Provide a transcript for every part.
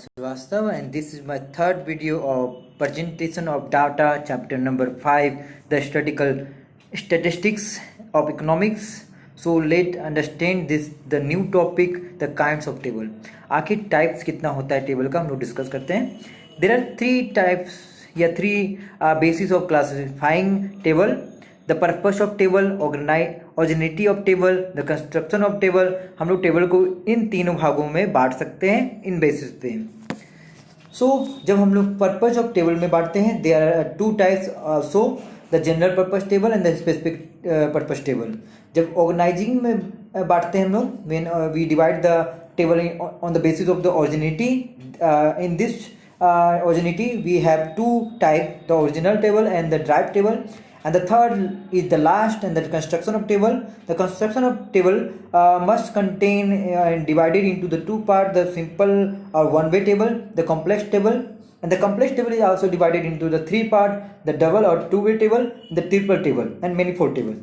Srivastava, and this is my third video of presentation of data chapter number 5, the statistics of economics. So let understand this the new topic, the kinds of table. आखिर types कितना होता है table का हम लोग discuss करते हैं. There are three types या three basis of classifying table. The purpose of table, originality of table, the construction of table. हम लोग टेबल को इन तीनों भागों में बांट सकते हैं इन बेसिस पे. जब हम लोग पर्पस ऑफ टेबल में बांटते हैं, there are two types also, the general purpose table and the specific purpose table. जब ऑर्गेनाइजिंग में बांटते हैं हम लोग, when we divide the table on the basis of the originality, in this originality we have two type, the original table and the derived table. And the third is the last and the construction of table. The construction of table must contain and divided into the two parts, the simple or one-way table, the complex table, and the complex table is also divided into the three parts, the double or two-way table, the triple table, and manifold table.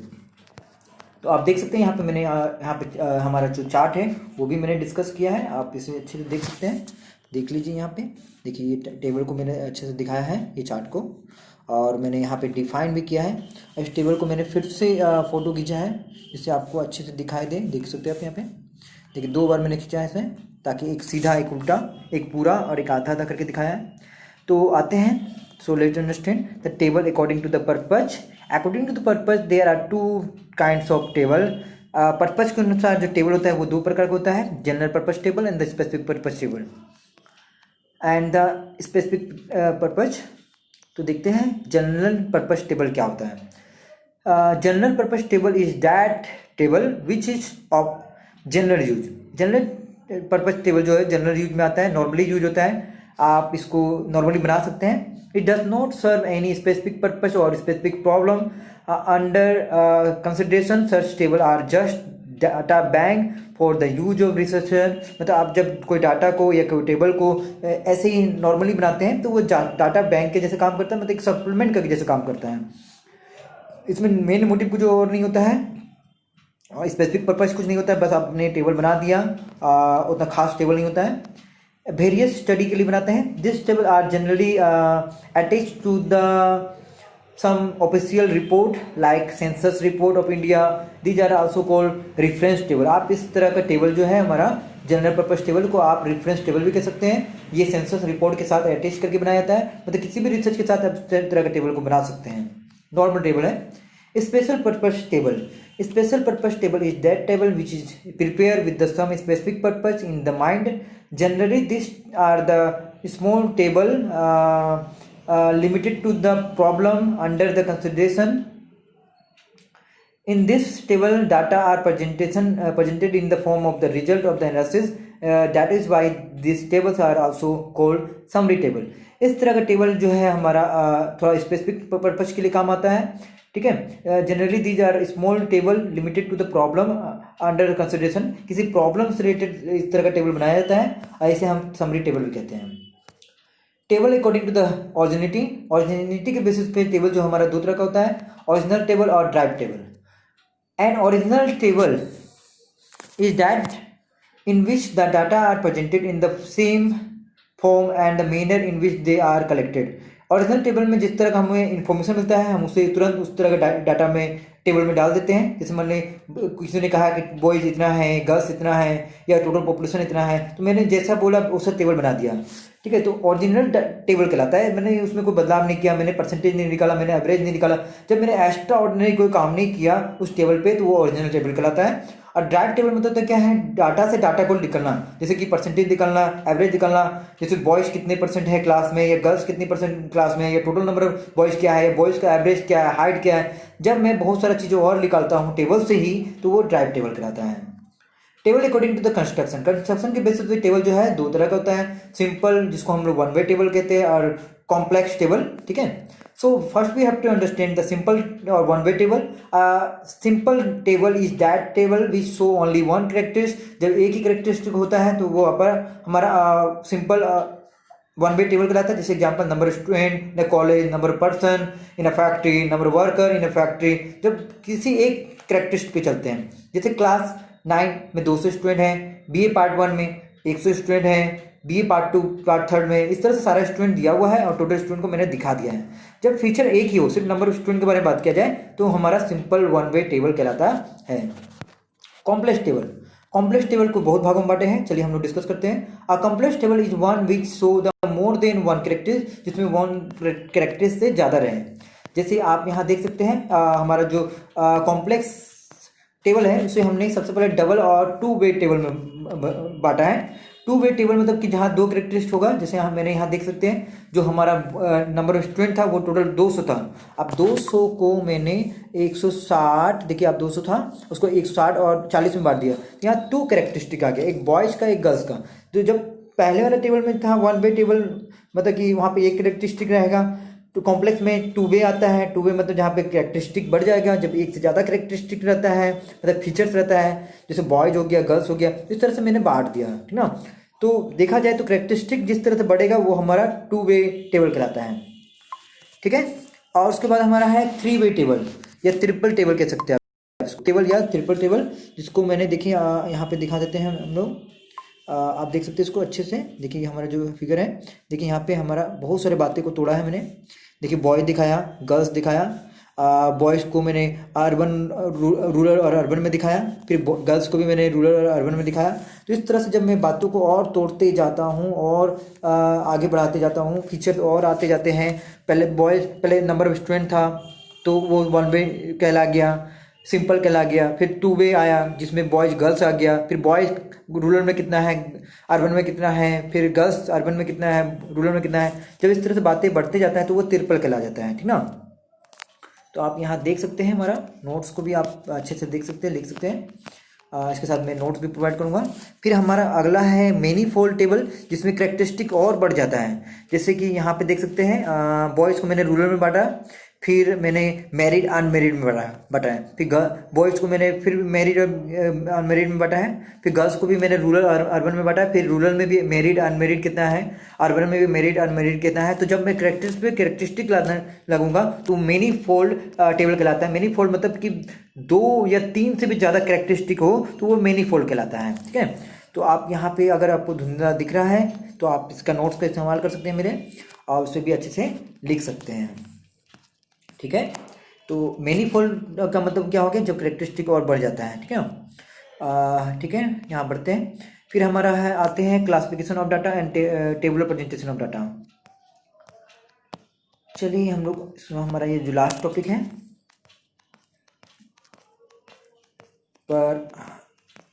तो आप देख सकते हैं यहाँ पे मैंने यहाँ पे हमारा जो चार्ट है वो भी मैंने डिस्कस किया है. आप इसे अच्छे से देख सकते हैं. देख लीजिए यहाँ पे, देखिए ये टेबल को मैंने अच्छे से दिखाया है, ये चार्ट को, और मैंने यहाँ पे डिफाइन भी किया है. इस टेबल को मैंने फिर से फ़ोटो खींचा है जिससे आपको अच्छे से दिखाई दे. देख सकते हैं आप यहाँ पे, देखिए दो बार मैंने खींचा है इसे, ताकि एक सीधा, एक उल्टा, एक पूरा और एक आधा आधा करके दिखाया है. तो आते हैं. So let understand the table according to the purpose. According to the purpose there are two kinds of table. Purpose के अनुसार जो टेबल होता है वो दो प्रकार का होता है, general purpose table and the specific purpose table. And the specific purpose, तो देखते हैं जनरल पर्पस टेबल क्या होता है. General purpose table is that table which is of general use. General purpose table जो है जनरल यूज में आता है, नॉर्मली यूज होता है. आप इसको नॉर्मली बना सकते हैं. It does not serve any specific purpose or specific problem under consideration. Such table are just data bank for the use of researcher. मतलब आप जब कोई डाटा को या कोई टेबल को ऐसे ही नॉर्मली बनाते हैं तो वो डाटा बैंक के जैसे काम करता है, मतलब एक सप्लीमेंट का जैसे काम करता है. इसमें मेन मोटिव कुछ और नहीं होता है और स्पेसिफिक पर्पस कुछ नहीं होता है. बस आपने टेबल बना दिया, उतना खास टेबल नहीं होता है. वेरियस स्टडी के लिए बनाते हैं. This table are generally attached to the some official report like census report of India. These are also called reference table. आप इस तरह का टेबल जो है हमारा जनरल पर्पस टेबल को आप रेफरेंस टेबल भी कह सकते हैं. ये सेंसस रिपोर्ट के साथ अटैच करके बनाया जाता है, मतलब किसी भी रिसर्च के साथ आप इस तरह का टेबल को बना सकते हैं. नॉर्मल टेबल है. Special purpose table. Special purpose table is that table which is prepare with the some specific purpose in the mind. Generally this are the small table limited to the problem under the consideration. In this table, data are presented in the form of the result of the analysis. That is why these tables are also called summary table. इस तरह का table जो है हमारा थोड़ा specific purpose के लिए काम आता है. ठीक है. Generally these are small table limited to the problem under consideration. किसी प्रॉब्लम से रिलेटेड इस तरह का टेबल बनाया जाता है, ऐसे हम समरी टेबल भी कहते हैं. Table according to the originality. Originality के बेसिस पे टेबल जो हमारा दो तरह का होता है, ओरिजिनल टेबल और derived table. An original table is that in which the data are presented in the same form and the manner in which they are collected. Original table में जिस तरह का हमें इन्फॉर्मेशन मिलता है हम उसे तुरंत उस तरह का डाटा में टेबल में डाल देते हैं. जैसे मान लीजिए किसी ने कहा कि बॉयज़ इतना है, गर्ल्स इतना है, या टोटल पॉपुलेशन इतना है, तो मैंने जैसा बोला उसे टेबल बना दिया. ठीक है. तो ओरिजिनल टेबल कहलाता है. मैंने उसमें कोई बदलाव नहीं किया, मैंने परसेंटेज नहीं निकाला, मैंने एवरेज नहीं निकाला. जब मैंने एक्स्ट्रा ऑर्डिनरी कोई काम नहीं किया उस टेबल पे, तो वो ओरिजिनल टेबल कहलाता है. और ड्राइव टेबल मतलब तो क्या है, डाटा से डाटा को निकलना, जैसे कि परसेंटेज निकालना, एवरेज निकालना. जैसे बॉयज़ कितने परसेंट है क्लास में, या गर्ल्स कितनी परसेंट क्लास में, या टोटल नंबर ऑफ बॉयज़ क्या है, या बॉयज़ का एवरेज क्या है, हाइट क्या है. जब मैं बहुत सारा चीज़ें और निकालता हूँ टेबल से ही, तो वो ड्राइव टेबल कहलाता है. Table according to the construction. Construction के बेसिस पे टेबल जो है दो तरह का होता है, सिंपल जिसको हम लोग वन वे टेबल कहते हैं, और कॉम्प्लेक्स टेबल. ठीक है. So first we have to understand the simple or one way table. Simple table is that table which show only one characteristic. जब एक ही कैरेक्टरिस्टिक होता है तो वो हमारा सिंपल वन वे टेबल कहलाता है. जैसे example, number student in college, number person in a factory, number worker in a factory. जब किसी एक कैरेक्टरिस्टिक पे चलते हैं, जैसे क्लास 9 में 200 स्टूडेंट हैं, BA पार्ट 1 में 100 स्टूडेंट हैं, BA पार्ट 2 पार्ट 3 में, इस तरह से सारा स्टूडेंट दिया हुआ है और टोटल स्टूडेंट को मैंने दिखा दिया है। जब फीचर एक ही हो, सिर्फ नंबर ऑफ स्टूडेंट के बारे में बात किया जाए, तो हमारा सिंपल वन वे टेबल कहलाता है। कॉम्प्लेक्स टेबल, कॉम्प्लेक्स टेबल को बहुत भागों में बांटे हैं, चलिए हम लोग डिस्कस करते हैं। A complex table is one which show the more than one character, जिसमें वन कैरेक्टर से ज़्यादा रहे। जैसे आप यहाँ देख सकते हैं, हमारा जो कॉम्प्लेक्स टेबल है उसे हमने सबसे पहले डबल और टू वे टेबल में बांटा है। टू वे टेबल मतलब कि जहाँ दो कैरेक्टरिस्ट होगा, जैसे मैंने यहाँ देख सकते हैं जो हमारा नंबर ऑफ स्टूडेंट था वो टोटल 200 था। अब 200 को मैंने 160, देखिए आप 200 था उसको 160 और 40 में बांट दिया, यहाँ टू कैरेक्टरिस्टिक आ गया, एक बॉयज़ का एक गर्ल्स का। तो जब पहले वाले टेबल में था वन वे टेबल, मतलब कि वहाँ पे एक कैरेक्टरिस्टिक रहेगा, तो कॉम्प्लेक्स में टू वे आता है। टू वे मतलब जहाँ पे कैरेक्टरिस्टिक बढ़ जाएगा, जब एक से ज़्यादा कैरेक्टरिस्टिक रहता है, मतलब फीचर्स रहता है, जैसे बॉयज हो गया, गर्ल्स हो गया, इस तरह से मैंने बांट दिया, ठीक ना। तो देखा जाए तो कैरेक्टरिस्टिक जिस तरह से बढ़ेगा वो हमारा टू वे टेबल कहलाता है, ठीक है। और उसके बाद हमारा है थ्री वे टेबल या ट्रिपल टेबल कह सकते हैं आप, टेबल या ट्रिपल टेबल, जिसको मैंने देखिए यहाँ पे दिखा देते हैं हम लोग। आप देख सकते हैं इसको अच्छे से, देखिए हमारा जो फिगर है, देखिए यहाँ पे हमारा बहुत सारे बातें को तोड़ा है मैंने। देखिए बॉय दिखाया, गर्ल्स दिखाया, बॉयज़ को मैंने अर्बन रूरल और अर्बन में दिखाया, फिर गर्ल्स को भी मैंने रूरल और अर्बन में दिखाया। तो इस तरह से जब मैं बातों को और तोड़ते जाता हूँ और आगे बढ़ाते जाता हूँ, फीचर और आते जाते हैं। पहले नंबर ऑफ स्टूडेंट था तो वो वन वे कहला गया, सिंपल कहला गया। फिर टू वे आया जिसमें बॉयज़ गर्ल्स आ गया, फिर बॉयज़ रूरल में कितना है, अर्बन में कितना है, फिर गर्ल्स अर्बन में कितना है, रूरल में कितना है। जब इस तरह से बातें बढ़ते जाता है तो वो ट्रिपल कहला जाता है, ठीक ना। तो आप यहाँ देख सकते हैं, हमारा नोट्स को भी आप अच्छे से देख सकते हैं, लिख सकते हैं। इसके साथ मैं नोट्स भी प्रोवाइड करूँगा। फिर हमारा अगला है मैनीफोल्ड टेबल, जिसमें कैरेक्टरिस्टिक और बढ़ जाता है। जैसे कि यहाँ पे देख सकते हैं, बॉयज़ को मैंने रूरल में बांटा, फिर मैंने मैरिड अनमेरिड में बांटा है, फिर बॉयज़ को मैंने फिर मैरिड और अनमेरिड में बांटा है, फिर गर्ल्स को भी मैंने रूरल और अर्बन में बांटा है, फिर रूरल में भी मैरिड अनमेरिड कितना है, अर्बन में भी मैरिड अनमेरिड कितना है। तो जब मैं कैरेक्टरिस्टिक लाने लगूंगा तो मैनी फोल्ड टेबल कहलाता है। मैनी फोल्ड मतलब कि 2 या 3 से भी ज़्यादा कैरेक्टरिस्टिक हो तो वो मैनी फोल्ड कहलाता है, ठीक है। तो आप यहाँ पे अगर आपको धुंधला दिख रहा है तो आप इसका नोट्स का इस्तेमाल कर सकते हैं मेरे, और उसे भी अच्छे से लिख सकते हैं, ठीक है। तो मैनीफोल्ड का मतलब क्या हो गया, जब कैरेक्टरिस्टिक और बढ़ जाता है, ठीक है। ठीक है, यहाँ बढ़ते हैं। फिर हमारा है, आते हैं classification of data and tabular presentation of data. चलिए हम लोग, हमारा ये जो लास्ट टॉपिक है, पर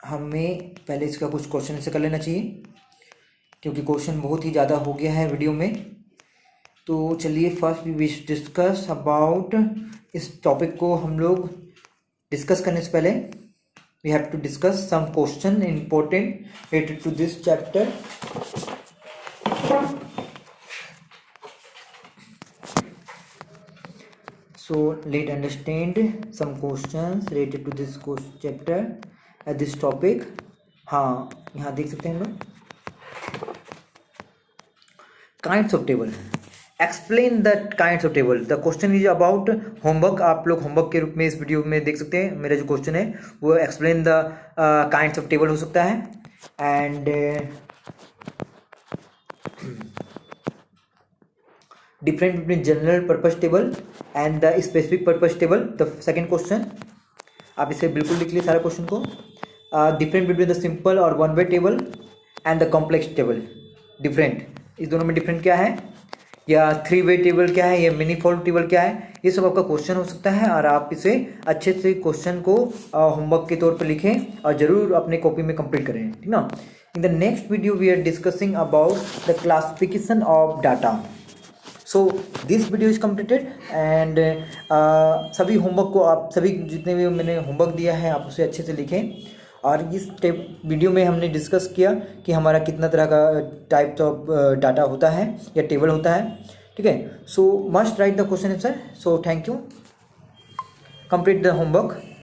हमें पहले इसका कुछ क्वेश्चन से कर लेना चाहिए, क्योंकि क्वेश्चन बहुत ही ज़्यादा हो गया है वीडियो में। तो चलिए first we will discuss about, इस टॉपिक को हम लोग डिस्कस करने से पहले we have to discuss some question important related to this chapter. So let understand some questions related to this chapter at this topic. हाँ, यहाँ देख सकते हैं हम लोग kinds of table. Explain the kinds of table. The question is about homework. आप लोग homework के रूप में इस वीडियो में देख सकते हैं। मेरा जो क्वेश्चन है वो explain the kinds of table हो सकता है, and different between general purpose table and the specific purpose table. The second question, आप इसे बिल्कुल लिख लीजिए सारे क्वेश्चन को। Different between the simple or one way table and the complex table. Different, इस दोनों में डिफरेंट क्या है, या थ्री वे टेबल क्या है, या मैनीफोल्ड टेबल क्या है, ये सब आपका क्वेश्चन हो सकता है। और आप इसे अच्छे से क्वेश्चन को होमवर्क के तौर पर लिखें और जरूर अपने कॉपी में कंप्लीट करें, ठीक ना। In the next video we are discussing about the classification of data. So this video is completed, and सभी होमवर्क को आप सभी जितने भी मैंने होमवर्क दिया है आप उसे अच्छे से लिखें। और इस वीडियो में हमने डिस्कस किया कि हमारा कितना तरह का टाइप्स ऑफ डाटा होता है या टेबल होता है, ठीक है। सो must write the question answer. So thank you, complete the homework.